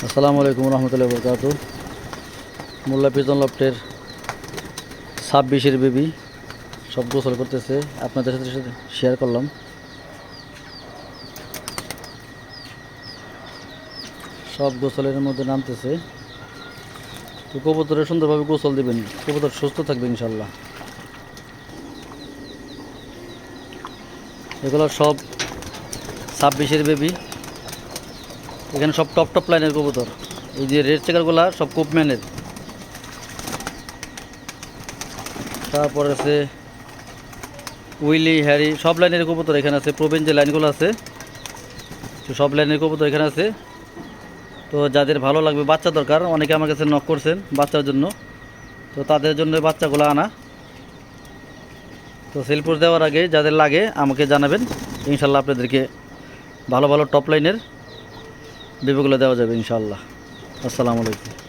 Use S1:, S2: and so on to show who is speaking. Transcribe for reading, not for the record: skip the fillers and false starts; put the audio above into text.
S1: আসসালামু আলাইকুম রহমতুল্লাহ বরকাত। মোল্লা পিজন লফটের 26-এর বেবি সব গোসল করতেছে, আপনাদের সাথে শেয়ার করলাম। সব গোসলের মধ্যে নামতেছে। তো কবুতরের সুন্দরভাবে গোসল দিবেন, কবুতর সুস্থ থাকবে ইনশাল্লাহ। এগুলো সব 26-এর বেবি। এখানে সব টপ টপ লাইনের কবুতর। এই যে রেড চেকারগুলা সব কোপম্যানের। তারপর আছে উইলি, হ্যারি, সব লাইনের কবুতর এখানে আছে। প্রবীণ যে লাইনগুলো আছে তো সব লাইনের কবুতর এখানে আছে। তো যাদের ভালো লাগবে, বাচ্চা দরকার, অনেকে আমার কাছে নক করছেন বাচ্চার জন্য, তো তাদের জন্য বাচ্চাগুলো আনা। তো সেলফোর্স দেওয়ার আগে যাদের লাগে আমাকে জানাবেন, ইনশাল্লাহ আপনাদেরকে ভালো ভালো টপ লাইনের বেবিগুলো দেওয়া যাবে ইনশাল্লাহ। আসসালামু আলাইকুম।